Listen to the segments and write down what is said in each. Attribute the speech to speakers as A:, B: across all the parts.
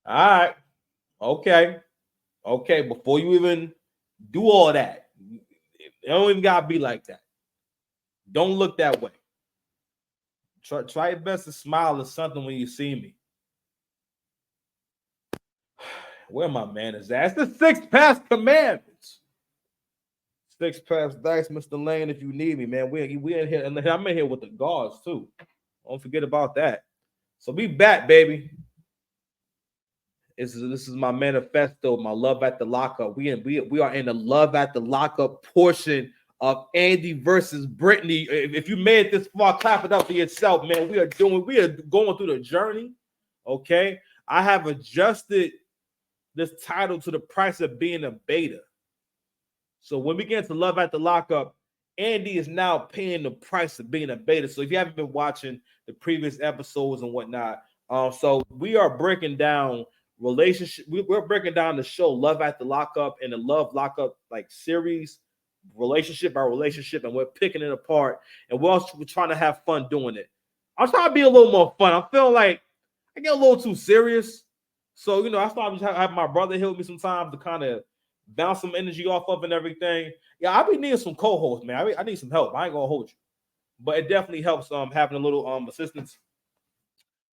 A: All right. Okay. Okay. Before you even do all that, it don't even gotta be like that. Don't look that way. Try your best to smile or something when you see me. Where my man is at? It's the six past commandments. Six past dice, Mr. Lane. If you need me, man, we in here, and I'm in here with the guards too. Don't forget about that. So be back, baby. This is my manifesto, my love at the lockup. We are in the love at the lockup portion of Andy versus Britney. If you made it this far, clap it up for yourself, man. We are going through the journey. Okay. I have adjusted this title to the price of being a beta. So when we get into love at the lockup, Andy is now paying the price of being a beta. So if you haven't been watching the previous episodes and whatnot, so we are breaking down relationship. We're breaking down the show Love at the Lockup and the Love Lockup like series, relationship by relationship, and we're picking it apart. And we're trying to have fun doing it. I'm trying to be a little more fun. I'm feeling like I get a little too serious. So I started having my brother help me sometimes to kind of bounce some energy off of and everything. Yeah, I be needing some co-hosts, man. I need some help. I ain't gonna hold you, but it definitely helps having a little assistance,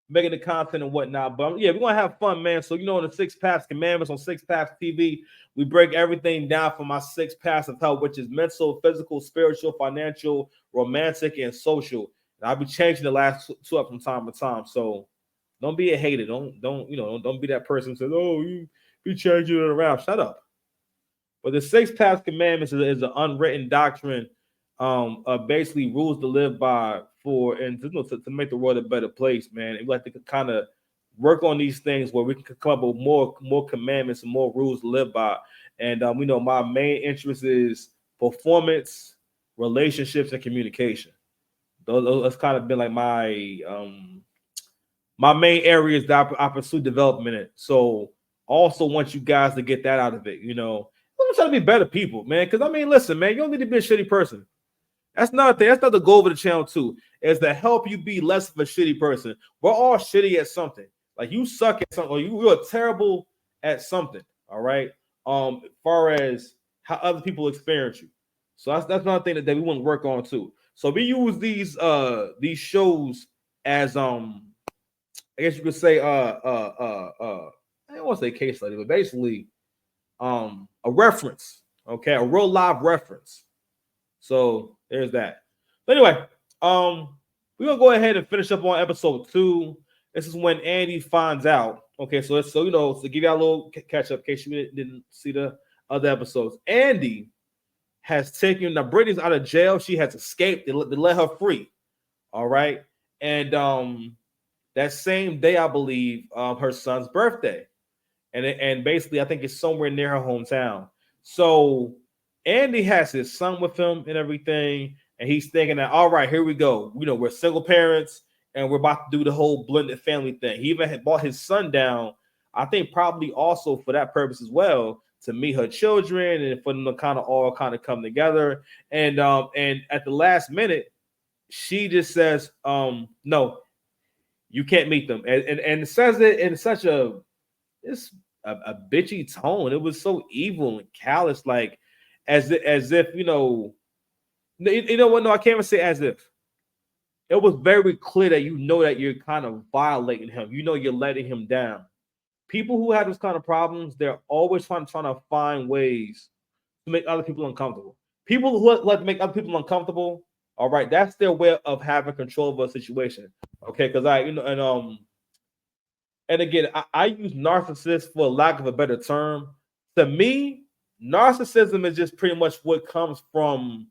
A: making the content and whatnot. But yeah, we're gonna have fun, man. So the six paths commandments on Six Paths TV, we break everything down for my six paths of health, which is mental, physical, spiritual, financial, romantic, and social. And I'll be changing the last two up from time to time. So don't be a hater. Don't be that person who says, "Oh, you be changing it around." Shut up. But the six past commandments is an unwritten doctrine, basically rules to live by for and to make the world a better place, man. And we like to kind of work on these things where we can come up with more commandments and more rules to live by. And my main interest is performance, relationships, and communication. That's kind of been like my main areas that I pursue development in. So also want you guys to get that out of it. I'm trying to be better people, man. Because I mean, listen, man, you don't need to be a shitty person. That's not a thing. That's not the goal of the channel too. Is to help you be less of a shitty person. We're all shitty at something. Like you suck at something, or you are terrible at something. All right. As far as how other people experience you. So that's another thing that we want to work on too. So we use these shows as I guess you could say I don't want to say case study, but basically a reference, okay, a real live reference. So there's that. But anyway, we're gonna go ahead and finish up on episode 2. This is when Andy finds out. Okay, so to give you a little catch up in case you didn't see the other episodes. Andy has taken now Brittany's out of jail. She has escaped. They let her free. All right. And that same day, I believe, her son's birthday, and basically, I think it's somewhere near her hometown. So Andy has his son with him and everything, and he's thinking that, all right, here we go. We're single parents, and we're about to do the whole blended family thing. He even had bought his son down, I think, probably also for that purpose as well, to meet her children and for them to kind of all kind of come together. And at the last minute, she just says, no, you can't meet them, and says it in such it's a bitchy tone. It was so evil and callous, like as if you know what? No, I can't even say as if. It was very clear that that you're kind of violating him. You're letting him down. People who have this kind of problems, they're always trying to find ways to make other people uncomfortable. People who like to make other people uncomfortable, all right, that's their way of having control of a situation. Okay, because and again, I use narcissist for lack of a better term. To me, narcissism is just pretty much what comes from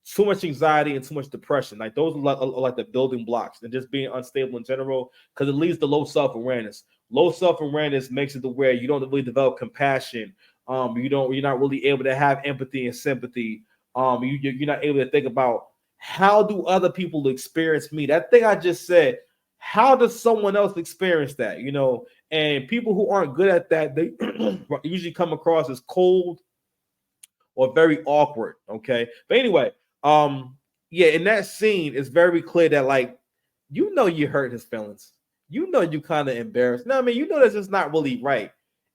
A: too much anxiety and too much depression. Like those are like the building blocks and just being unstable in general, because it leads to low self-awareness. Low self-awareness makes it to where you don't really develop compassion. You're not really able to have empathy and sympathy. You're not able to think about how do other people experience me. That thing I just said, how does someone else experience that? And people who aren't good at that, they usually come across as cold or very awkward. Okay. But anyway, yeah, in that scene, it's very clear that like you hurt his feelings. you know you kind of embarrassed. No, I mean, you know that's just not really right.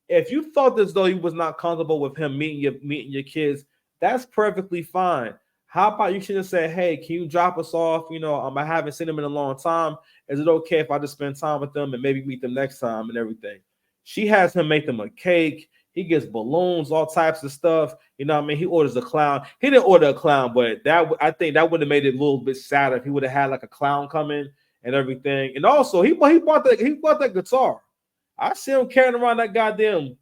A: If you felt as though you was not comfortable with him meeting your kids, that's perfectly fine. How about you should have said, "Hey, can you drop us off? I haven't seen them in a long time. Is it okay if I just spend time with them and maybe meet them next time and everything?" She has him make them a cake. He gets balloons, all types of stuff. You know what I mean? He orders a clown. He didn't order a clown, but I think that would have made it a little bit sadder if he would have had like a clown come in and everything. And also, he bought that guitar. I see him carrying around that goddamn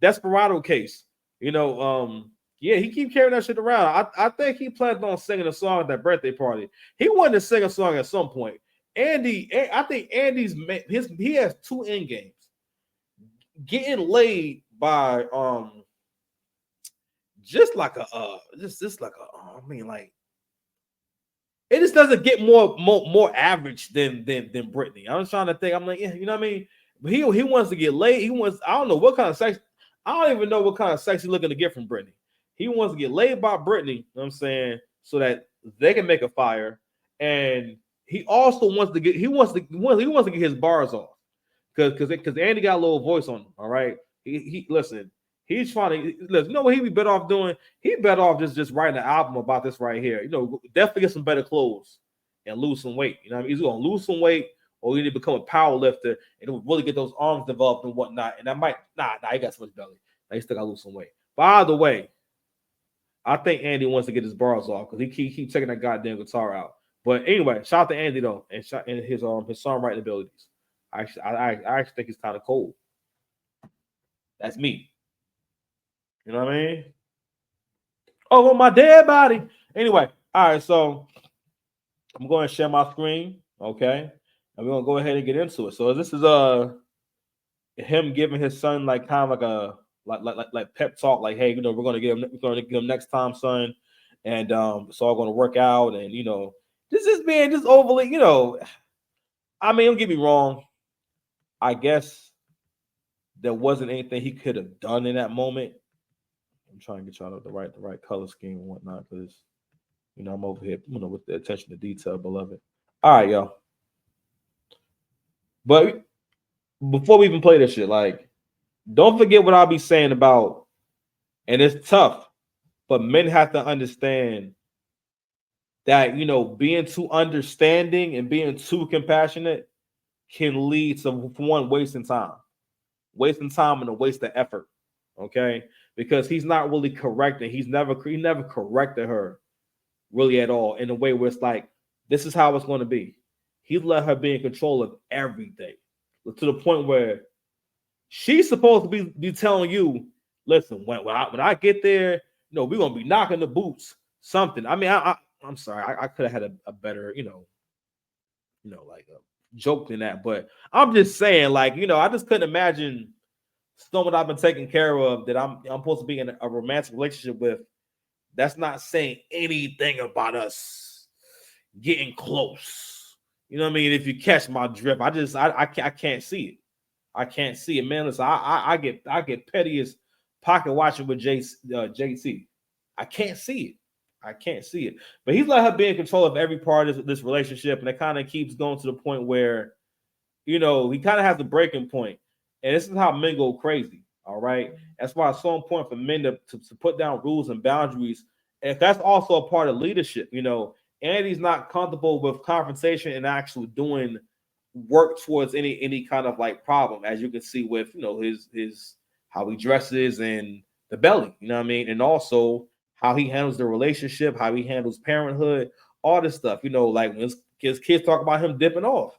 A: Desperado case. Yeah, he keep carrying that shit around. I think he planned on singing a song at that birthday party. He wanted to sing a song at some point. I think he has two end games. Getting laid by just like just like I mean, like, it just doesn't get more average than Britney. I was trying to think. I'm like, yeah, you know what I mean? But he wants to get laid. I don't know what kind of sex. I don't even know what kind of sex he's looking to get from Britney. He wants to get laid by Britney, you know what I'm saying, so that they can make a fire. And he also wants to get his bars off. Because Andy got a little voice on him. All right. He listen, he's trying to listen, you know what he be better off doing? He better off just writing an album about this right here. Definitely get some better clothes and lose some weight. You know what I mean? He's gonna lose some weight, or he need to become a power lifter and really get those arms developed and whatnot. And that might he got so much belly. Now he still gotta lose some weight. By the way, I think Andy wants to get his bars off because he keep taking that goddamn guitar out. But anyway, shout out to Andy though, and his songwriting abilities. I actually think he's kind of cold. That's me. You know what I mean? Oh, on my dead body. Anyway, all right. So I'm going to share my screen. Okay, and we're gonna go ahead and get into it. So this is him giving his son like kind of like a like pep talk, like, hey, we're gonna get him next time, son, and it's all gonna work out, and this is being just overly, I mean, don't get me wrong. I guess there wasn't anything he could have done in that moment. I'm trying to get y'all the right color scheme and whatnot, because I'm over here, with the attention to detail, beloved. All right, y'all. But before we even play this shit, like, don't forget what I'll be saying about, and it's tough, but men have to understand that being too understanding and being too compassionate can lead to, for one, wasting time and a waste of effort. Okay, because he's not really correcting. He never corrected her really at all in a way where it's like, this is how it's going to be. He let her be in control of everything to the point where she's supposed to be telling you, listen, when I get there, we're gonna be knocking the boots, something. I mean, I'm sorry, I could have had a better, like a joke than that, but I'm just saying, like, I just couldn't imagine someone I've been taking care of that I'm supposed to be in a romantic relationship with. That's not saying anything about us getting close. You know what I mean? If you catch my drift, I can't see it. I can't see it, man. Listen, I get petty as pocket watching with JT. I can't see it. I can't see it. But he's let her be in control of every part of this relationship, and it kind of keeps going to the point where, he kind of has the breaking point. And this is how men go crazy. All right. That's why it's so important for men to put down rules and boundaries. And that's also a part of leadership. Andy's not comfortable with confrontation and actually doing work towards any kind of like problem, as you can see with his how he dresses and the belly, you know what I mean, and also how he handles the relationship, how he handles parenthood, all this stuff. Like when his kids talk about him dipping off,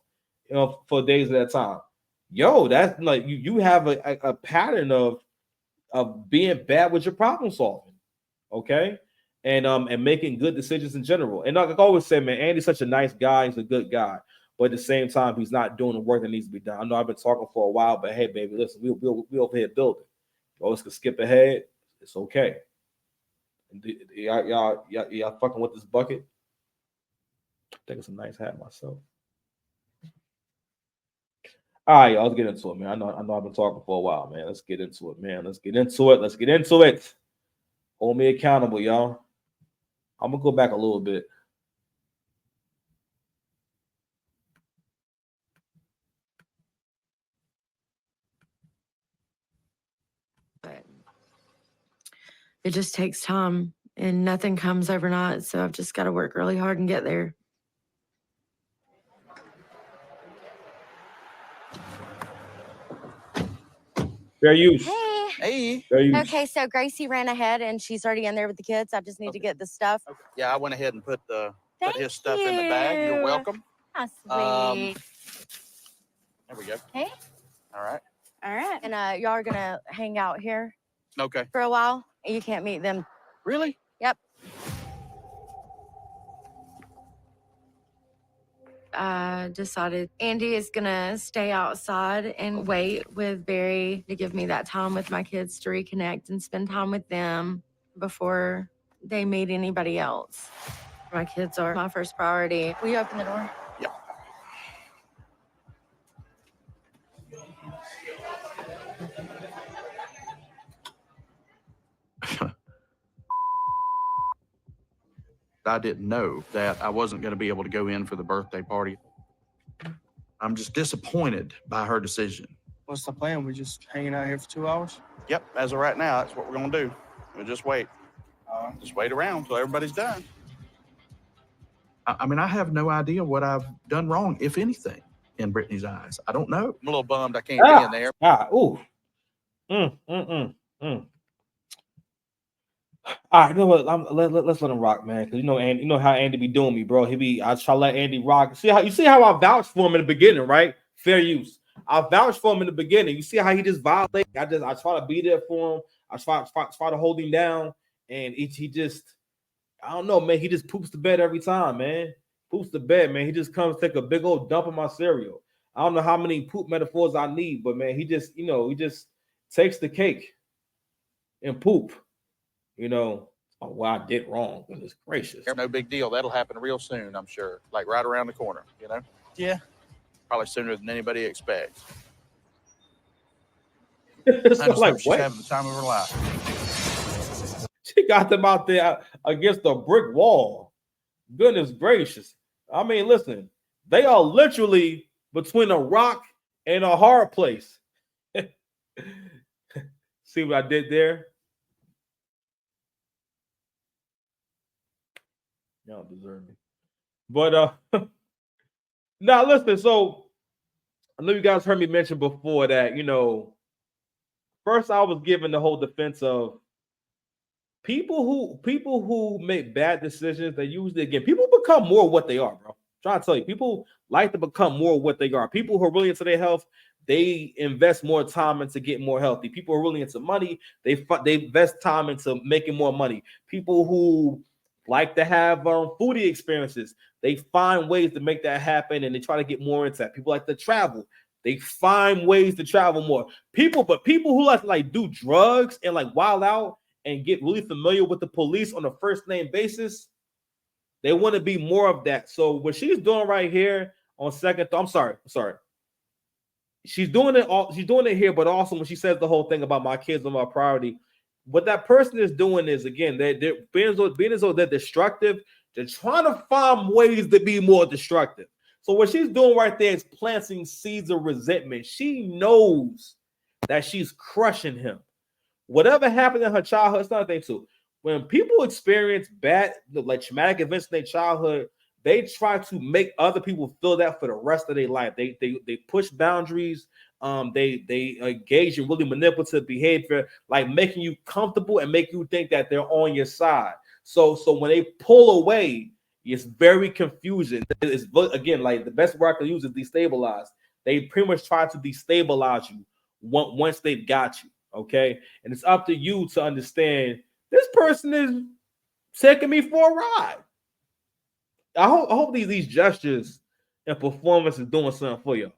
A: for days at a time. Yo, that's like you have a pattern of being bad with your problem solving, okay, and making good decisions in general. And like I always say, man, Andy's such a nice guy. He's a good guy. But at the same time, he's not doing the work that needs to be done. I know I've been talking for a while, but hey, baby, listen, we over here building. You always can skip ahead. It's okay. Y'all fucking with this bucket. I think it's a nice hat myself. All right, y'all, let's get into it, man. I know I've been talking for a while, man. Let's get into it, man. Let's get into it. Let's get into it. Hold me accountable, y'all. I'm gonna go back a little bit.
B: it just takes time and nothing comes overnight. So I've just got to work really hard and get there.
A: Fair use.
C: Hey.
A: Fair use.
C: Okay, so Gracie ran ahead and she's already in there with the kids. I just need to get the stuff.
D: Okay. Yeah, I went ahead and put his stuff
C: Thank
D: in the bag. You're
C: you.
D: welcome.
C: How sweet.
D: There we go.
C: Hey.
D: All right.
C: All right. And y'all are gonna hang out here
D: Okay.
C: for a while. You can't meet them.
D: Really?
C: Yep.
B: I decided Andy is gonna stay outside and wait with Barry to give me that time with my kids to reconnect and spend time with them before they meet anybody else. My kids are my first priority.
C: Will you open the door?
D: Yep. I didn't know that I wasn't going to be able to go in for the birthday party. I'm just disappointed by her decision.
E: What's the plan? We just hanging out here for 2 hours?
D: Yep, as of right now, that's what we're going to do. We'll just wait. Just wait around till everybody's done. I mean, I have no idea what I've done wrong, if anything, in Brittany's eyes. I don't know. I'm a little bummed I can't be in there.
A: Ooh. All right, you know what? Let's let him rock, man. Because you know how Andy be doing me, bro. I try to let Andy rock. See how I vouched for him in the beginning, right? Fair use. I vouched for him in the beginning. You see how he just violated. I try to be there for him. I try to hold him down, and he just, I don't know, man. He just poops the bed every time, man. Poops the bed, man. He just comes take a big old dump in my cereal. I don't know how many poop metaphors I need, but man, he just takes the cake and poop. What I did wrong. Goodness gracious.
D: No big deal. That'll happen real soon, I'm sure. Like right around the corner,
E: Yeah.
D: Probably sooner than anybody expects.
A: It's
D: I just
A: like,
D: hope she's
A: what?
D: having the time of her life.
A: She got them out there against a brick wall. Goodness gracious. I mean, listen, they are literally between a rock and a hard place. See what I did there? Y'all deserve me. But now listen, so I know you guys heard me mention before that, first I was given the whole defense of people who make bad decisions. They usually, again, people become more what they are, bro. I'm trying to tell you, people like to become more what they are. People who are really into their health, they invest more time into getting more healthy. People who are really into money, they invest time into making more money. People who like to have foodie experiences, they find ways to make that happen, and they try to get more into that. People like to travel, they find ways to travel more. People who like to do drugs and like wild out and get really familiar with the police on a first name basis, they want to be more of that. So what she's doing right here on second thought, I'm sorry. She's doing it here, but also when she says the whole thing about my kids are my priority, what that person is doing is, again, they're being as though they're destructive. They're trying to find ways to be more destructive. So what she's doing right there is planting seeds of resentment. She knows that she's crushing him. Whatever happened in her childhood, it's not a thing too. When people experience bad, like traumatic events in their childhood, they try to make other people feel that for the rest of their life. They push boundaries. They engage in really manipulative behavior, like making you comfortable and make you think that they're on your side. So when they pull away, it's very confusing. It's, again, like the best word I can use is destabilize. They pretty much try to destabilize you once they've got you. Okay, and it's up to you to understand this person is taking me for a ride. I hope these gestures and performance is doing something for you.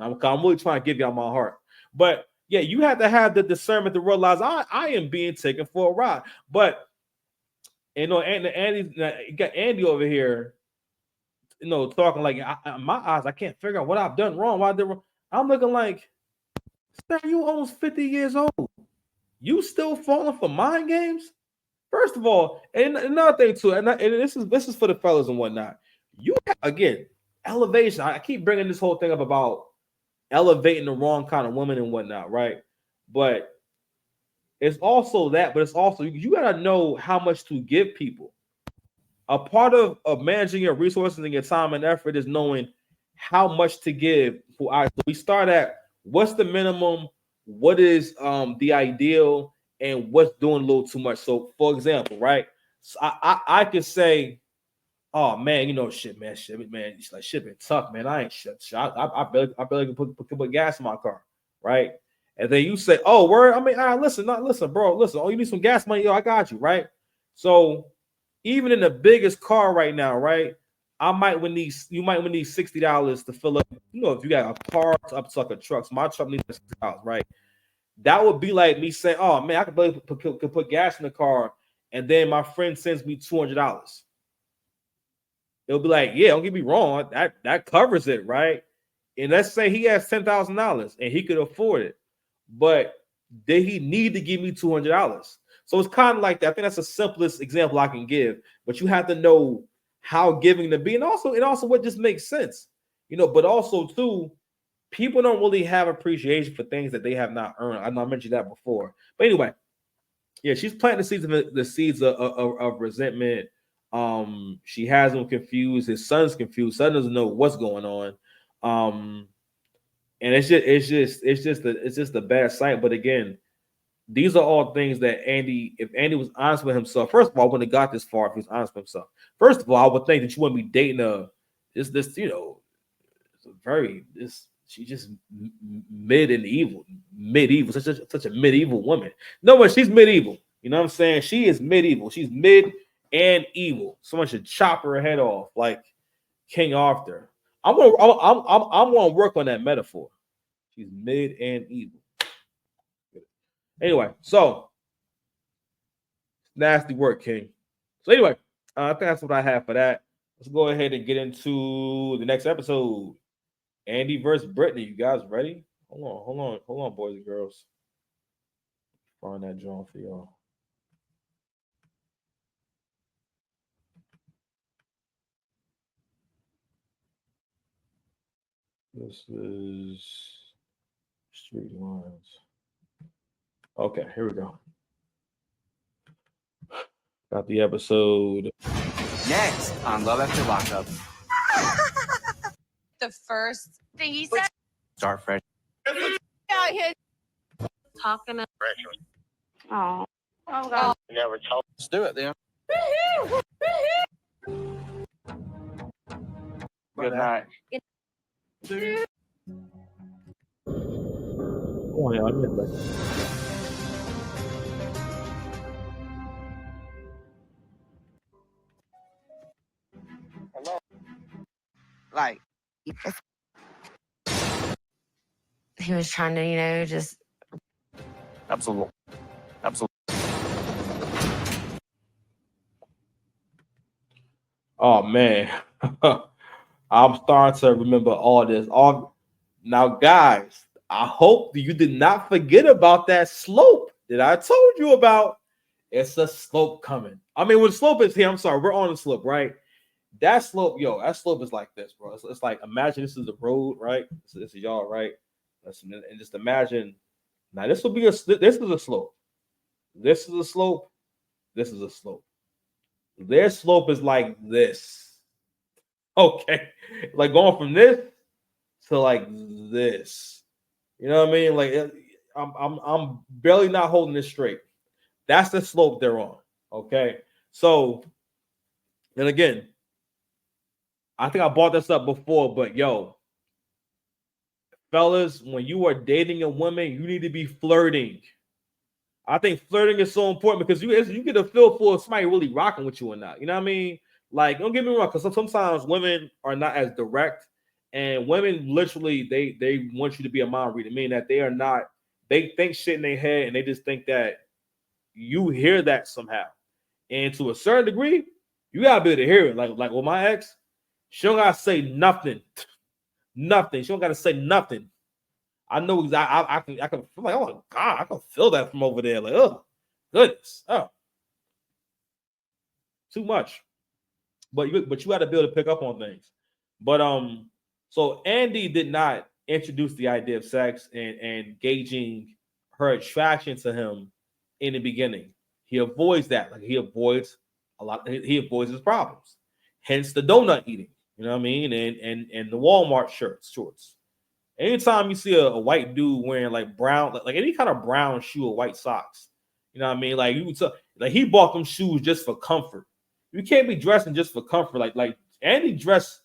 A: I'm really trying to give y'all my heart. But yeah, you have to have the discernment to realize I am being taken for a ride. But Andy, you got Andy over here, talking like in my eyes, I can't figure out what I've done wrong. Why I did wrong. I'm looking like, sir, you almost 50 years old. You still falling for mind games? First of all, and another thing too, and this is for the fellas and whatnot. You again, elevation. I keep bringing this whole thing up about elevating the wrong kind of woman and whatnot, right? But it's also that, but it's also you gotta know how much to give people. A part of managing your resources and your time and effort is knowing how much to give. So we start at what's the minimum, what is the ideal, and what's doing a little too much. So, for example, right? So I could say, oh man, shit, man, it's like shit been tough, man. I ain't shit. I barely can put gas in my car, right? And then you say, oh, word. I mean, listen, bro, listen. Oh, you need some gas money, yo, I got you, right? So even in the biggest car right now, right? You might need $60 to fill up. If you got a car up to like a truck, so my truck needs $60, right? That would be like me saying, oh man, I could barely put gas in the car, and then my friend sends me $200. It'll be like, yeah, don't get me wrong, that covers it, right? And let's say he has $10,000 and he could afford it, but did he need to give me $200? So it's kind of like that. I think that's the simplest example I can give. But you have to know how giving to be, and also what just makes sense, But also too, people don't really have appreciation for things that they have not earned. I know I mentioned that before, but anyway, yeah, she's planting the seeds of resentment. She has him confused. His son's confused. Son doesn't know what's going on. And it's just a bad sight. But again, these are all things that if Andy was honest with himself, first of all, I wouldn't have got this far if he was honest with himself. First of all, I would think that you wouldn't be dating she's just medieval, such a medieval woman. No, but she's medieval. You know what I'm saying? She is medieval. She's mid and evil. Someone should chop her head off like King Arthur. I'm gonna work on that metaphor. She's mid and evil. Anyway, so nasty work, King. So anyway, I think that's what I have for that. Let's go ahead and get into the next episode. Andy versus Britney. You guys ready? Hold on, boys and girls. Find that drawing for y'all. This is Street Lines. Okay, here we go. Got the episode.
F: Next on Love After Lockup.
G: The first thing he said.
F: Start fresh.
G: Out here talking. Oh. Oh God.
D: Let's do it then. Good night.
A: Oh, yeah, I didn't like that.
F: Like,
B: He was trying to, just
D: Absolutely.
A: Oh man. I'm starting to remember all this. Now, guys, I hope that you did not forget about that slope that I told you about. It's a slope coming. I mean, when the slope is here, I'm sorry, we're on the slope, right? That slope is like this, bro. It's like, imagine this is the road, right? So this is y'all, right? Listen, and just imagine. Now, this is a slope. This is a slope. This is a slope. Their slope is like this. Okay, like going from this to like this. You know what I mean? Like I'm barely not holding this straight. That's the slope they're on. Okay, so and again, I think I brought this up before, but yo, fellas, when you are dating a woman, you need to be flirting. I think flirting is so important because you get a feel for somebody really rocking with you or not. You know what I mean? Like, don't get me wrong, because sometimes women are not as direct, and women literally they want you to be a mind reader, meaning that they think shit in their head and they just think that you hear that somehow. And to a certain degree, you gotta be able to hear it. Like with my ex, she don't gotta say nothing. Nothing. She don't gotta say nothing. I know exactly. I can feel like, oh God, I can feel that from over there. Like, oh goodness, oh, too much. But you got to be able to pick up on things. But so Andy did not introduce the idea of sex and gauging her attraction to him in the beginning. He avoids that. Like he avoids he avoids his problems. Hence the donut eating. You know what I mean? And the Walmart shorts. Anytime you see a white dude wearing like brown, like any kind of brown shoe or white socks, you know what I mean? Like like he bought them shoes just for comfort. You can't be dressing just for comfort. Like Andy dressed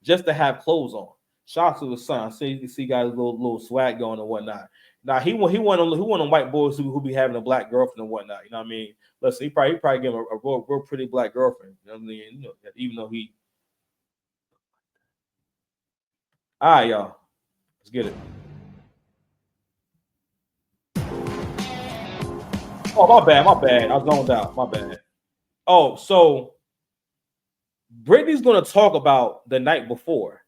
A: just to have clothes on. Shout out to his son. See got his little swag going and whatnot. Now he want on white boys who be having a black girlfriend and whatnot. You know what I mean? Listen, he probably gave him a real pretty black girlfriend. You know what I mean? You know, even though he. All right, y'all. Let's get it. Oh, my bad. I was zoned out. My bad. Oh, so Brittany's gonna talk about the night before.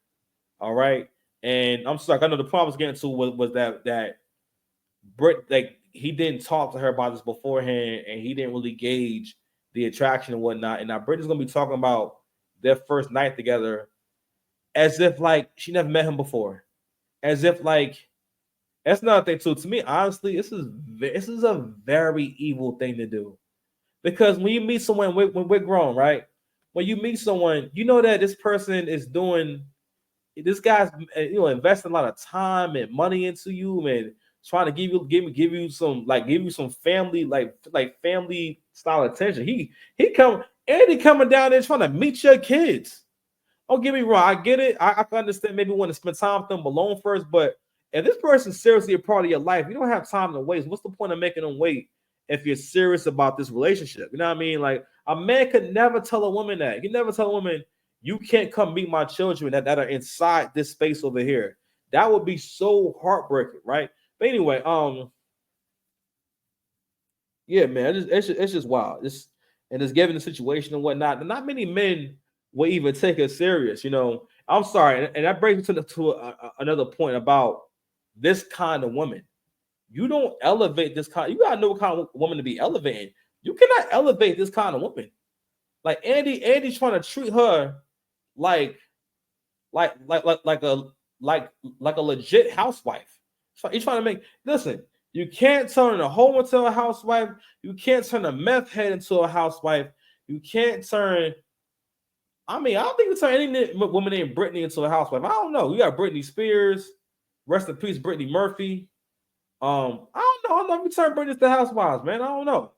A: All right. And I'm sorry, I know the problem I was getting to was that Britt, like, he didn't talk to her about this beforehand, and he didn't really gauge the attraction and whatnot. And now Brittany's gonna be talking about their first night together as if like she never met him before. As if like that's another thing too. To me, honestly, this is a very evil thing to do. Because when you meet someone, when we're grown, right? When you meet someone, you know that this person is doing, this guy's investing a lot of time and money into you and trying to give you some family like family style attention. Andy coming down there trying to meet your kids. Don't get me wrong, I get it. I can understand maybe want to spend time with them alone first, but if this person's seriously a part of your life, you don't have time to waste. What's the point of making them wait if you're serious about this relationship? You know what I mean? Like a man could never tell a woman that. You can never tell a woman you can't come meet my children that are inside this space over here. That would be so heartbreaking, right? But anyway, yeah, man, it's just wild. It's given the situation and whatnot. And not many men will even take it serious. You know, I'm sorry, and that brings me to another point about this kind of woman. You don't elevate this kind. You gotta know what kind of woman to be elevating. You cannot elevate this kind of woman. Like Andy's trying to treat her like a legit housewife. So he's trying to make. Listen, you can't turn a hoe into a housewife. You can't turn a meth head into a housewife. You can't turn. I mean, I don't think you turn any woman named Britney into a housewife. I don't know. You got Britney Spears. Rest in peace, Brittany Murphy. I don't know if you turn Britney to housewives, man. I don't know.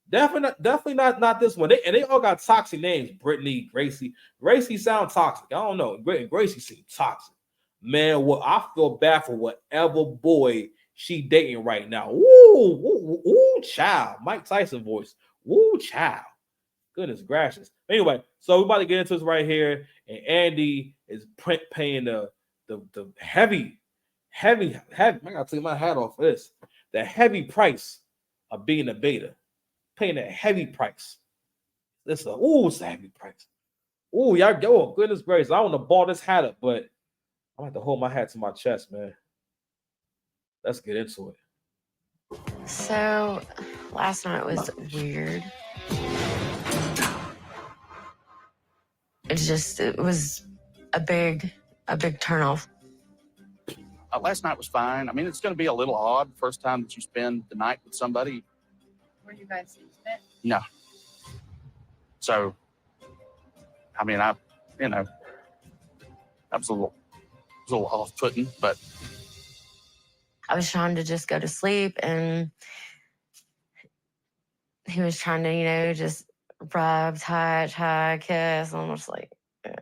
A: Definitely not this one. They all got toxic names. Brittany, Gracie. Gracie sound toxic. I don't know. Gracie seems toxic. Man, I feel bad for whatever boy she dating right now. Ooh, child. Mike Tyson voice. Ooh, child. Goodness gracious. Anyway, so we're about to get into this right here, and Andy is paying the heavy. I gotta take my hat off for this. The heavy price of being a beta. Paying a heavy price. It's a heavy price. Ooh, y'all go. Goodness gracious. I want to ball this hat up, but I'm gonna have to hold my hat to my chest, man. Let's get into it.
B: So last night was weird. It was a big turnoff.
D: Last night was fine. I mean, it's going to be a little odd first time that you spend the night with somebody.
G: Were you guys intimate?
D: No. So, I mean, that was a little off-putting, but
B: I was trying to just go to sleep, and he was trying to, just rub, touch, hug, kiss. I'm just like, ugh.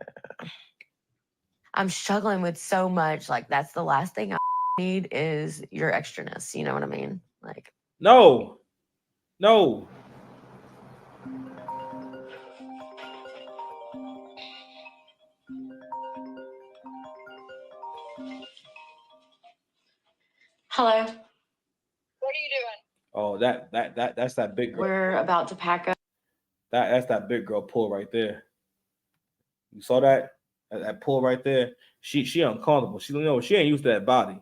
B: I'm struggling with so much. Like, that's the last thing I need is your extraness. You know what I mean? Like,
A: No.
B: hello.
G: What are you doing?
A: Oh, that's that big girl.
B: We're about to pack up.
A: That's that big girl pull right there. You saw that pull right there. She uncomfortable. She ain't used to that body.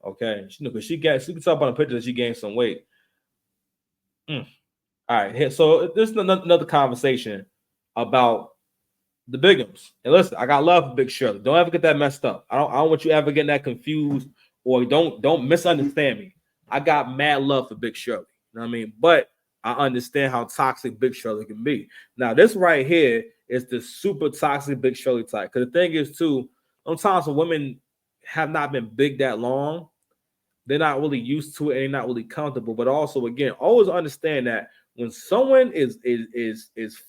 A: Okay, she can talk about a picture that she gained some weight. All right, here. So this is another conversation about the Bigums. And listen, I got love for Big Shirley. Don't ever get that messed up. I don't want you ever getting that confused, or don't misunderstand me. I got mad love for Big Shirley. know what I mean? But I understand how toxic Big Shirley can be. Now, this right here is the super toxic Big Shirley type. Because the thing is, too, sometimes when women have not been big that long, they're not really used to it and they're not really comfortable. But also, again, always understand that when someone is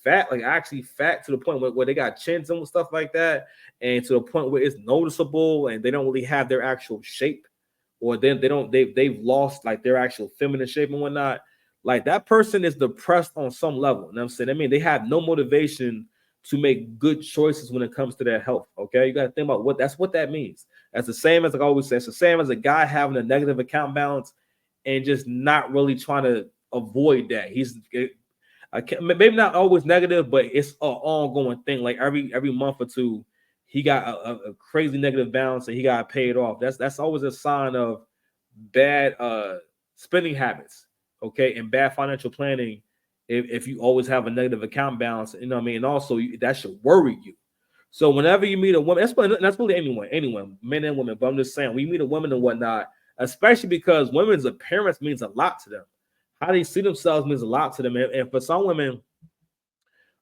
A: fat, like actually fat to the point where they got chins and stuff like that, and to the point where it's noticeable and they don't really have their actual shape, or then they've lost like their actual feminine shape and whatnot. Like that person is depressed on some level. You know what I'm saying? I mean, they have no motivation to make good choices when it comes to their health. Okay, you got to think about what that means. That's the same as, like I always say, it's the same as a guy having a negative account balance and just not really trying to avoid that. Maybe not always negative, but it's an ongoing thing. Like every month or two, he got a crazy negative balance and he got paid off. That's always a sign of bad spending habits, okay, and bad financial planning. If you always have a negative account balance, you know what I mean, and also that should worry you. So whenever you meet a woman, that's really anyone, men and women. But I'm just saying, when you meet a woman and whatnot, especially because women's appearance means a lot to them. How they see themselves means a lot to them, and for some women,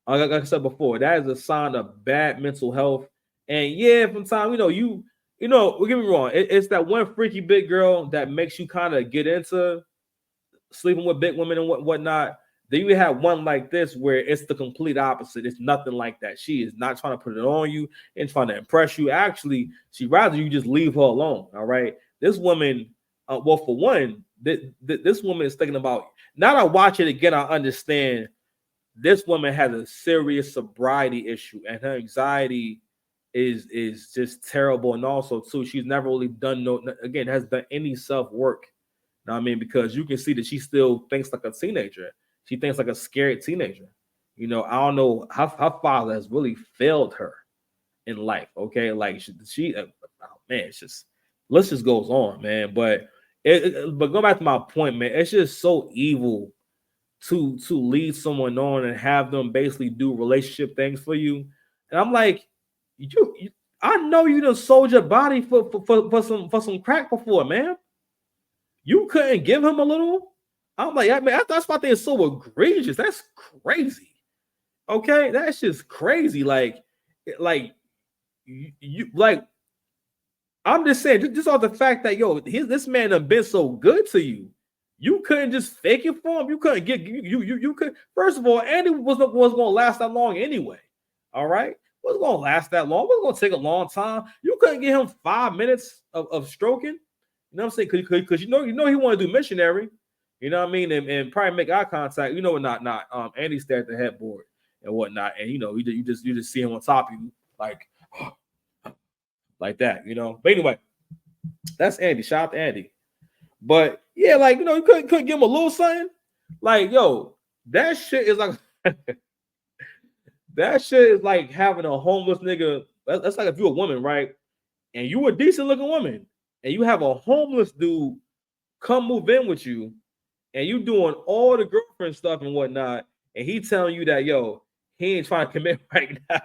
A: like I said before, that is a sign of bad mental health. And yeah, from time, don't get me wrong, it's that one freaky big girl that makes you kind of get into sleeping with big women and whatnot. Then you have one like this where it's the complete opposite. It's nothing like that. She is not trying to put it on you and trying to impress you. Actually, she'd rather you just leave her alone. All right. This woman, well, for one, this woman is thinking about. Now that I watch it again, I understand this woman has a serious sobriety issue, and her anxiety is just terrible. And also, too, she's never really has done any self work. You know what I mean? Because you can see that she still thinks like a teenager. She thinks like a scared teenager. I don't know. Her father has really failed her in life. Okay, like she oh man, it's just list just goes on, man. But go back to my point, man. It's just so evil to lead someone on and have them basically do relationship things for you. And I'm like, I know you done sold your body for some crack before, man. You couldn't give him a little. I'm like, I mean, that's why they're so egregious. That's crazy. Okay, that's just crazy. Like you like. I'm just saying, just off the fact that this man done been so good to you. You couldn't just fake it for him. You couldn't get you could. First of all, Andy was going to last that long anyway. All right, was going to last that long. Was going to take a long time. You couldn't get him 5 minutes of stroking. You know what I'm saying? Because you know he want to do missionary. You know what I mean? And probably make eye contact. Not Andy stared at the headboard and whatnot. And you just see him on top of you like that. But anyway, that's Andy. Shout out to Andy. But yeah, like you couldn't give him a little something. Like that shit is like that shit is like having a homeless nigga. That's like if you're a woman, right? And you a decent looking woman, and you have a homeless dude come move in with you, and you doing all the girlfriend stuff and whatnot, and he telling you that he ain't trying to commit right now,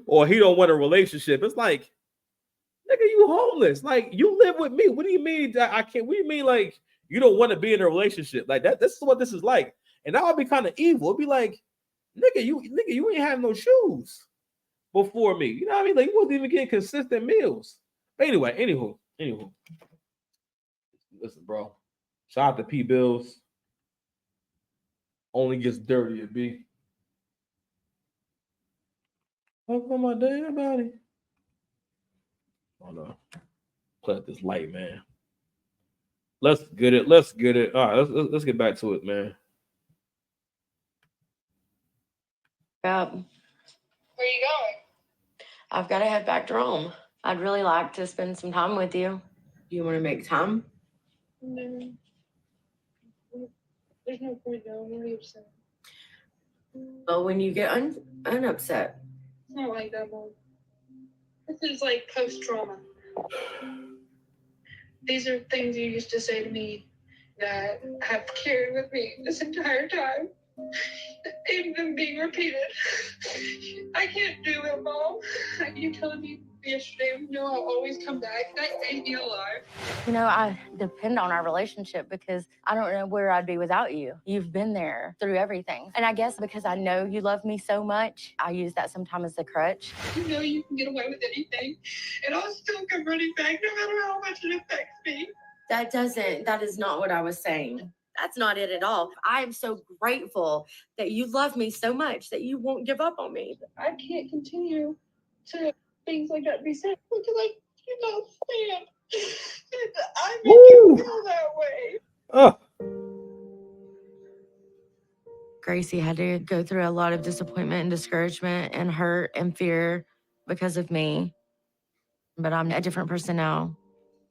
A: or he don't want a relationship. It's like, nigga, you homeless. Like, you live with me. What do you mean that I can't? What do you mean like you don't want to be in a relationship? Like that. This is what this is like. And that would be kind of evil. It'd be like, nigga, you ain't have no shoes before me. You know what I mean? Like, you wasn't even getting consistent meals. But anyway, anywho. Listen, bro. Shout out to P Bills. Only gets dirtier, B. How come my damn body? Hold on. Play this light, man. Let's get it. All right, let's get back to it, man.
B: Yep.
G: Where are you going?
B: I've got to head back to Rome. I'd really like to spend some time with you. Do you want to make time?
G: No. There's no point though. I'm really upset.
B: Well, when you get unupset.
G: It's not like that, Mom. This is like post-trauma. These are things you used to say to me that have carried with me this entire time. Even being repeated. I can't do it, Mom. You told me yesterday, no, I'll always come back. That ate me alive.
C: You know, I depend on our relationship because I don't know where I'd be without you. You've been there through everything. And I guess because I know you love me so much, I use that sometimes as a crutch.
G: You know you can get away with anything, and I'll still come running back no matter how much it affects me.
B: That is not what I was saying. That's not it at all. I am so grateful that you love me so much that you won't give up on me.
G: I can't continue to things like that be said because I cannot stand. I make you feel that way.
A: Oh,
B: Gracie had to go through a lot of disappointment and discouragement and hurt and fear because of me. But I'm a different person now.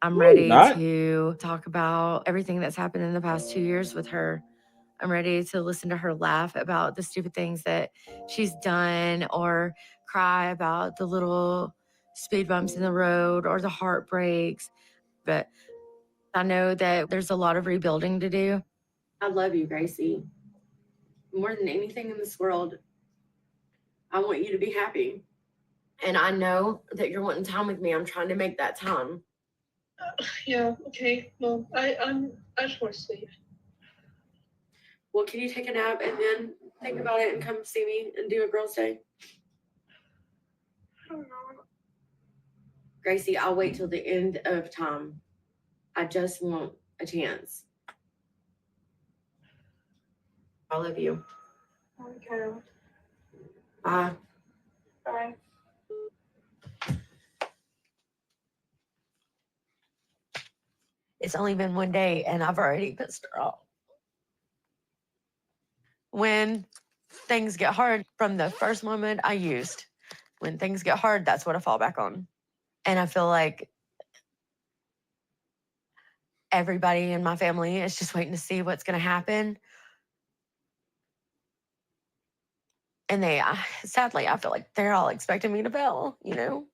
B: I'm ready
A: not.
B: to talk about everything that's happened in the past 2 years with her. I'm ready to listen to her laugh about the stupid things that she's done or cry about the little speed bumps in the road or the heartbreaks. But I know that there's a lot of rebuilding to do. I love you, Gracie. More than anything in this world, I want you to be happy. And I know that you're wanting time with me. I'm trying to make that time.
G: Yeah, okay. Well, I just want to sleep.
B: Well, can you take a nap and then think about it and come see me and do a girl's day?
G: I don't know.
B: Gracie, I'll wait till the end of time. I just want a chance. I love you.
G: Okay.
B: Bye.
G: Bye.
B: It's only been one day and I've already pissed her off. When things get hard, from the first moment I used, when things get hard, that's what I fall back on. And I feel like everybody in my family is just waiting to see what's going to happen. And sadly, I feel like they're all expecting me to fail, you know?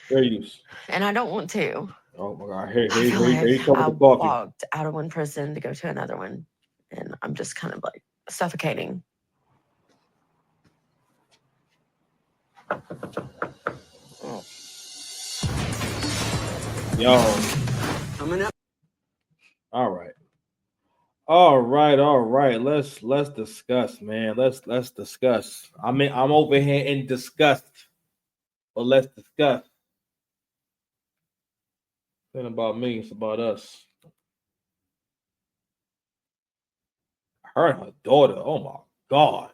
A: Fair use.
B: And I don't want to.
A: Oh my God!
B: I feel like
A: Here you come
B: I
A: with the coffee.
B: walked out of one prison to go to another one. And I'm just kind of like suffocating.
A: Yo.
F: Coming up.
A: All right. All right. Let's discuss, man. Let's discuss. I mean, I'm over here in disgust, but let's discuss. It's not about me, it's about us. Her and her daughter. Oh my God.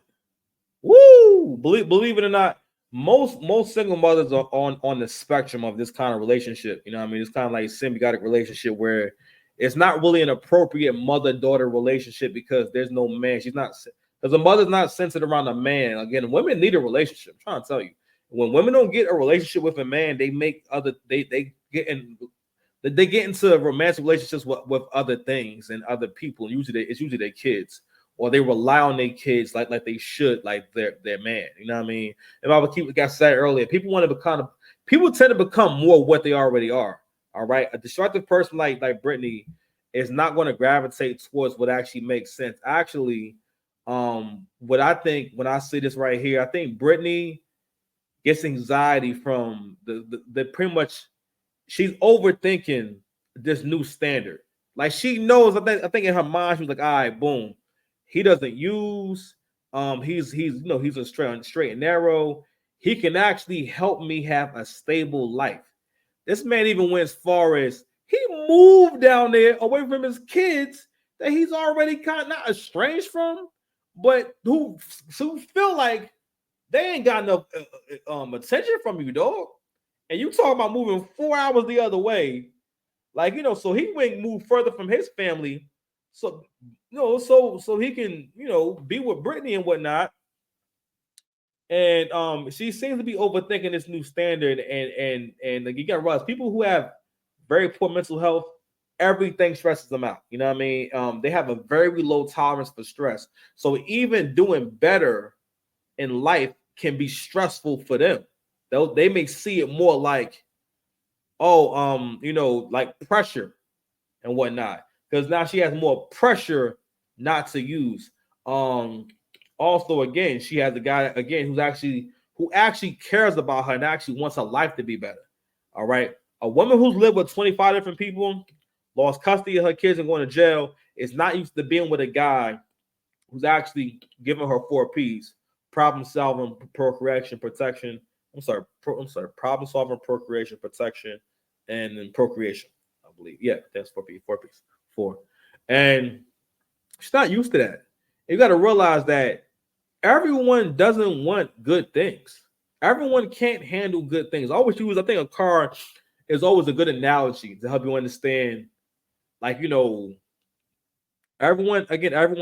A: Woo! Believe it or not, most single mothers are on the spectrum of this kind of relationship. You know what I mean? It's kind of like a symbiotic relationship where it's not really an appropriate mother-daughter relationship because there's no man. She's not, because a mother's not centered around a man. Again, women need a relationship. I'm trying to tell you. When women don't get a relationship with a man, they get into romantic relationships with other things and other people. It's usually their kids, or they rely on their kids like they should, like their man. You know what I mean? If I would keep what I said earlier, people tend to become more what they already are. All right, a destructive person like Britney is not going to gravitate towards what actually makes sense. Actually, what I think when I see this right here, I think Britney gets anxiety from the pretty much she's overthinking this new standard. Like she knows, I think in her mind, she was like, all right, boom. He doesn't use, he's he's a straight and narrow. He can actually help me have a stable life. This man even went as far as he moved down there away from his kids that he's already kind of not estranged from, but who feel like they ain't got enough attention from you, dog. And you talking about moving 4 hours the other way, like so he went move further from his family, so so he can be with Britney and whatnot. And she seems to be overthinking this new standard, and like, you got to realize people who have very poor mental health, everything stresses them out. You know what I mean? They have a very low tolerance for stress, so even doing better in life can be stressful for them. They may see it more like, like pressure and whatnot, because now she has more pressure not to use. Also, again, she has a guy again who actually cares about her and actually wants her life to be better. All right, a woman who's lived with 25 different people, lost custody of her kids and going to jail, is not used to being with a guy who's actually giving her 4 P's: problem solving, procreation, protection. I'm sorry, problem solving, procreation, protection, and then procreation. I believe, yeah, that's 4 P, 4 P's, four. And she's not used to that. You got to realize that everyone doesn't want good things. Everyone can't handle good things. I always use, I think a car is always a good analogy to help you understand, like, everyone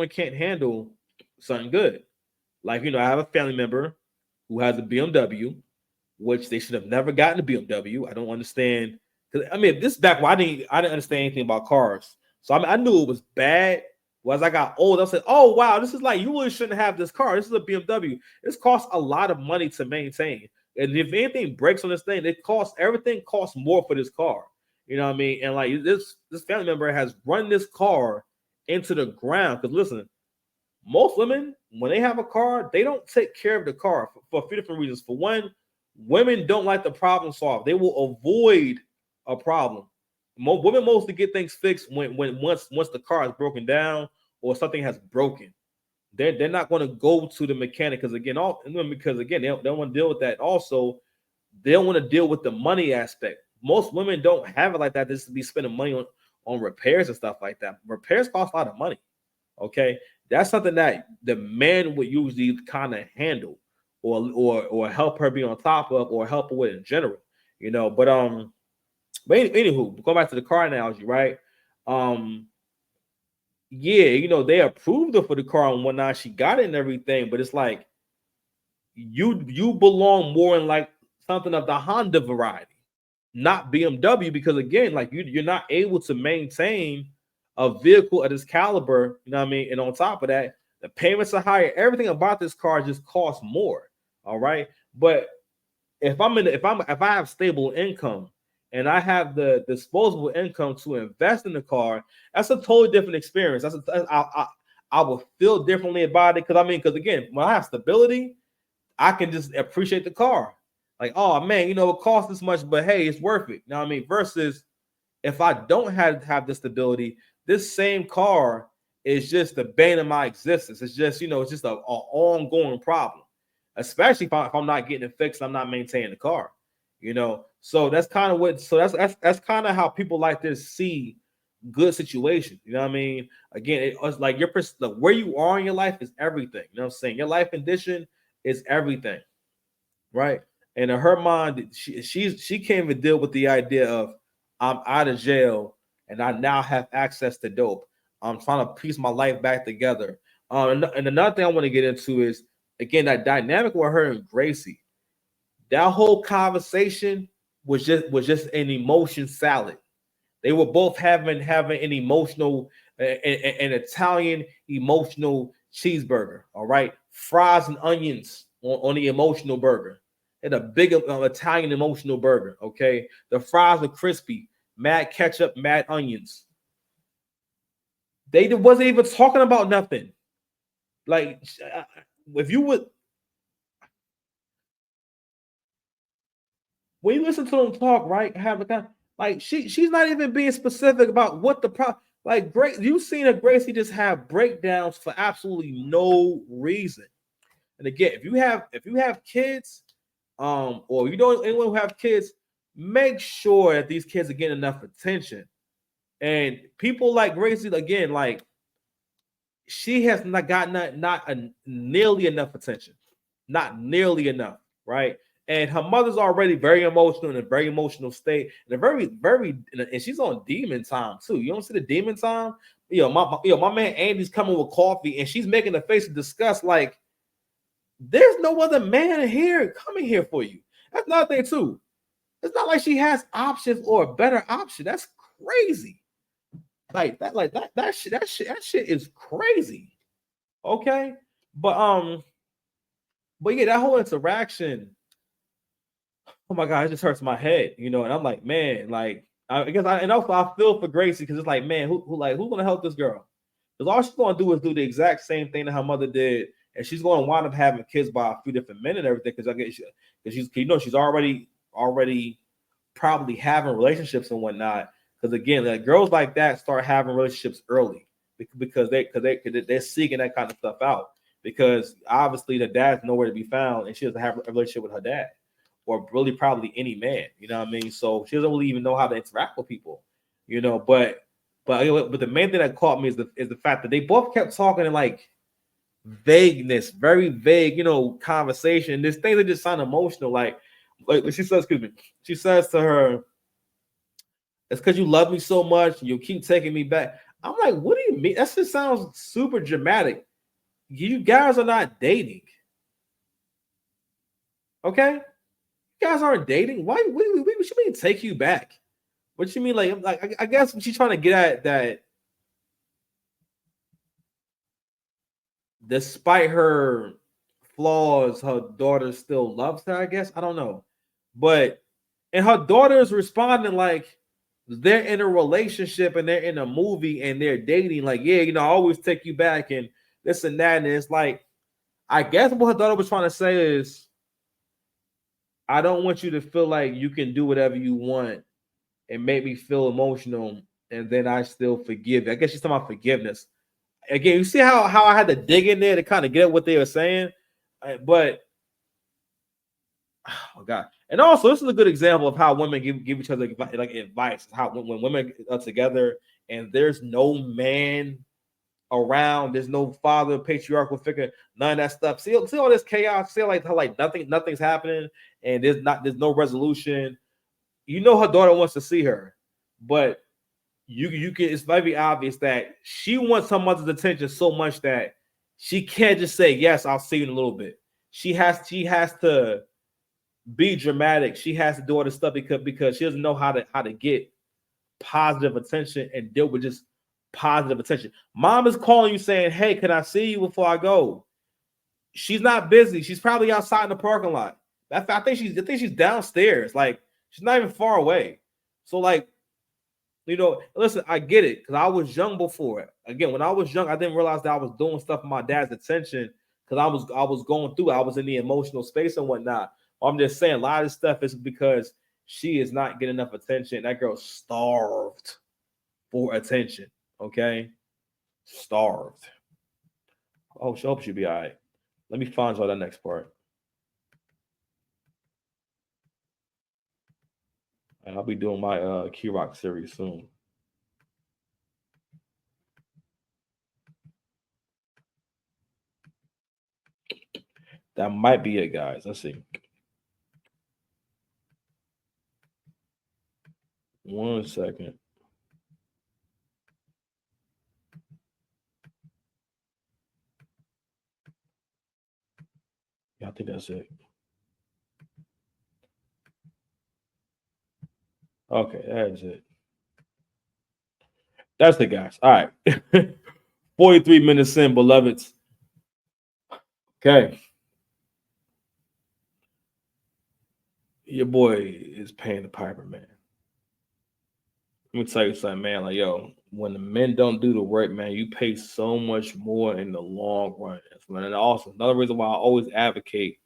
A: can't handle something good. Like, I have a family member who has a BMW, which they should have never gotten a BMW. I don't understand. I mean, this is back when I didn't understand anything about cars. So I knew it was bad. Well, as I got old, I said, "Oh wow, this is like, you really shouldn't have this car. This is a BMW. This costs a lot of money to maintain, and if anything breaks on this thing, everything costs more for this car. You know what I mean? And like this family member has run this car into the ground. Because listen, most women, when they have a car, they don't take care of the car for a few different reasons. For one, women don't like the problem solved. They will avoid a problem. Women mostly get things fixed when once the car is broken down or something has broken. They're not going to go to the mechanic because again, they don't want to deal with that. Also, they don't want to deal with the money aspect. Most women don't have it like that. Just to be spending money on repairs and stuff like that. Repairs cost a lot of money. Okay, that's something that the man would usually kind of handle, or help her be on top of, or help her with in general. But anywho, going back to the car analogy, right? Yeah, they approved her for the car and whatnot. She got it and everything, but it's like you belong more in like something of the Honda variety, not BMW, because again, like you're not able to maintain a vehicle of this caliber, you know what I mean? And on top of that, the payments are higher. Everything about this car just costs more. All right. But if I have stable income and I have the disposable income to invest in the car, that's a totally different experience. I will feel differently about it because again, when I have stability, I can just appreciate the car. Like, oh man, it costs this much, but hey, it's worth it. You know what I mean? Versus if I don't have the stability, this same car is just the bane of my existence. It's just, it's just a ongoing problem, especially if I'm not getting it fixed, I'm not maintaining the car, So that's kind of that's kind of how people like this see good situations. You know what I mean? Again, it's like where you are in your life is everything. You know what I'm saying? Your life condition is everything, right? And in her mind, she can't even deal with the idea of I'm out of jail and I now have access to dope. I'm trying to piece my life back together. And another thing I want to get into is again that dynamic with her and Gracie. That whole conversation was just an emotion salad. They were both having an emotional, an Italian emotional cheeseburger. All right, fries and onions on the emotional burger, and a big Italian emotional burger. Okay, the fries were crispy, mad ketchup, mad onions. They wasn't even talking about nothing. Like, if you would, when you listen to them talk, right, have a kind like she's not even being specific about what the problem. Like, great, you've seen a Gracie just have breakdowns for absolutely no reason. And again, if you have kids, or you know anyone who have kids, make sure that these kids are getting enough attention. And people like Gracie, again, like she has not gotten not nearly enough attention, not nearly enough, right? And her mother's already very emotional in a very emotional state, and a very, and she's on demon time too. You don't see the demon time, my man Andy's coming with coffee, and she's making a face of disgust, like there's no other man here coming here for you. That's another thing too. It's not like she has options or a better option. That's crazy. That shit is crazy. Okay, but yeah, that whole interaction. Oh my god, it just hurts my head, And I'm like, man, like I guess and also I feel for Gracie because it's like, man, who's gonna help this girl? Because all she's going to do is do the exact same thing that her mother did, and she's going to wind up having kids by a few different men and everything. Because she's already probably having relationships and whatnot. Because again, like girls like that start having relationships early because they're seeking that kind of stuff out. Because obviously the dad's nowhere to be found, and she doesn't have a relationship with her dad, or really probably any man. You know what I mean? So she doesn't really even know how to interact with people. You know, but the main thing that caught me is the fact that they both kept talking in like vagueness, very vague, conversation. There's things that just sound emotional. Like she says, excuse me, she says to her, "It's because you love me so much, and you'll keep taking me back." I'm like, what do you mean? That just sounds super dramatic. You guys are not dating. Okay? You guys aren't dating. Why? What you mean take you back? What you mean? Like I guess she's trying to get at that. Despite her flaws, her daughter still loves her. I guess I don't know, and her daughter is responding like they're in a relationship and they're in a movie and they're dating. Like, yeah, I always take you back and this and that. And it's like, I guess what her daughter was trying to say is, I don't want you to feel like you can do whatever you want and make me feel emotional, and then I still forgive you. I guess she's talking about forgiveness. Again, you see how I had to dig in there to kind of get at what they were saying, but oh god! And also, this is a good example of how women give each other like advice. How when women are together and there's no man around, there's no father, patriarchal figure, none of that stuff. See all this chaos. See like how like nothing's happening, and there's no resolution. Her daughter wants to see her, but you can. It's very obvious that she wants her mother's attention so much that she can't just say yes. I'll see you in a little bit. She has to be dramatic. She has to do all this stuff because she doesn't know how to get positive attention and deal with just positive attention. Mom is calling you saying, "Hey, can I see you before I go?" She's not busy. She's probably outside in the parking lot. I think she's downstairs. Like she's not even far away. So like, listen, I get it because I was young before it. Again, when I was young, I didn't realize that I was doing stuff for my dad's attention because I was going through. I was in the emotional space and whatnot. I'm just saying, a lot of this stuff is because she is not getting enough attention. That girl's starved for attention. Okay, starved. Oh, she hopes she'll be all right. Let me find y'all that next part. And I'll be doing my Key Rock series soon. That might be it, guys. Let's see. 1 second. Yeah, I think that's it. Okay, that is it. That's it, guys. All right. 43 minutes in, beloveds. Okay. Your boy is paying the piper, man. Let me tell you something, man. Like, when the men don't do the work, man, you pay so much more in the long run. And also, another reason why I always advocate,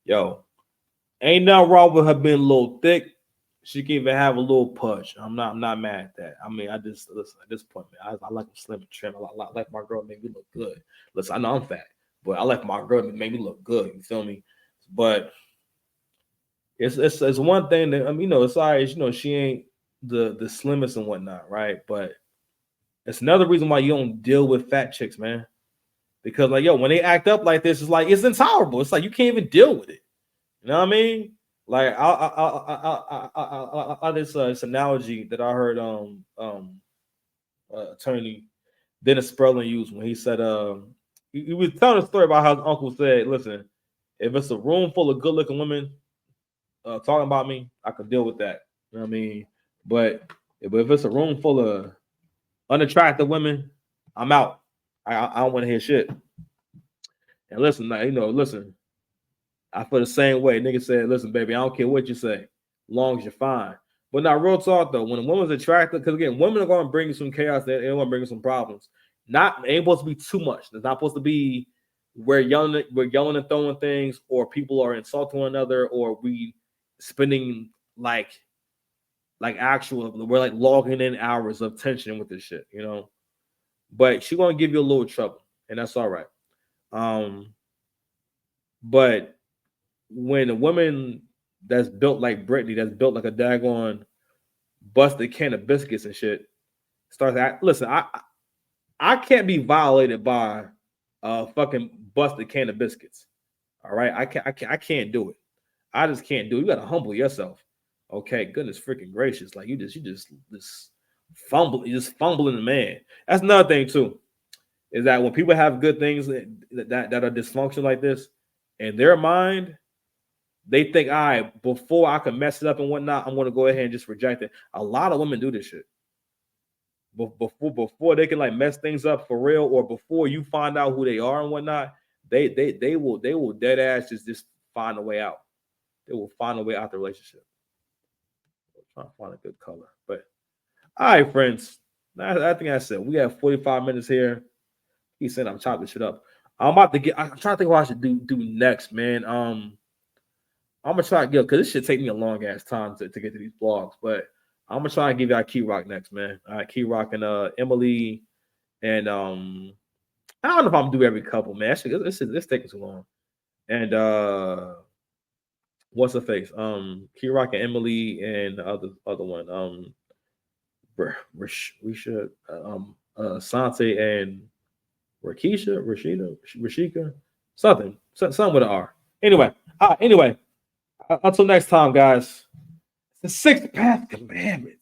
A: ain't nothing wrong with her being a little thick. She can even have a little punch. I'm not mad at that. I mean, I just listen at this point, man. I like them slim and trim. I like my girl make me look good. Listen, I know I'm fat, but I like my girl to make me look good. You feel me? But it's one thing that it's all right. She ain't the slimmest and whatnot, right? But it's another reason why you don't deal with fat chicks, man. Because when they act up like this, it's intolerable. It's like you can't even deal with it. You know what I mean? Like this analogy that I heard attorney Dennis Sperling used when he said he was telling a story about how his uncle said, "Listen, if it's a room full of good looking women talking about me, I could deal with that." You know what I mean? But if it's a room full of unattractive women, I'm out. I don't want to hear shit. And listen, listen. I feel the same way. Nigga said, "Listen, baby, I don't care what you say, as long as you're fine." But now, real talk though, when a woman's attractive, because again, women are going to bring you some chaos. They're going to bring you some problems. ain't supposed to be too much. It's not supposed to be we're yelling and throwing things, or people are insulting one another, or we spending like we're like logging in hours of tension with this shit, you know. But she gonna give you a little trouble, and that's all right. But when a woman that's built like Britney, that's built like a daggone busted can of biscuits and shit, starts listen, I can't be violated by a fucking busted can of biscuits. All right, I can't do it. I just can't do it. You gotta humble yourself. Okay, goodness freaking gracious. Like you just fumbling the man. That's another thing too. Is that when people have good things that are dysfunctional like this, in their mind, they think, all right, before I can mess it up and whatnot, I'm gonna go ahead and just reject it. A lot of women do this shit. Before they can like mess things up for real, or before you find out who they are and whatnot, they will dead ass just find a way out. They will find a way out the relationship. I'm trying to find a good color. But all right, friends. I think I said we have 45 minutes here. He said I'm chopping shit up. I'm trying to think what I should do next, man. I'm gonna try to get, because this should take me a long ass time to get to these blogs, but I'm gonna try and give y'all Key Rock next, man. All right, Key Rock and Emily, and I don't know if I'm gonna do every couple, man. Actually, this taking too long. And what's her face? Key Rock and Emily, and the other one, Risha, Sante and Rashika, something with an R. Anyway, until next time, guys. The 6th path commandment.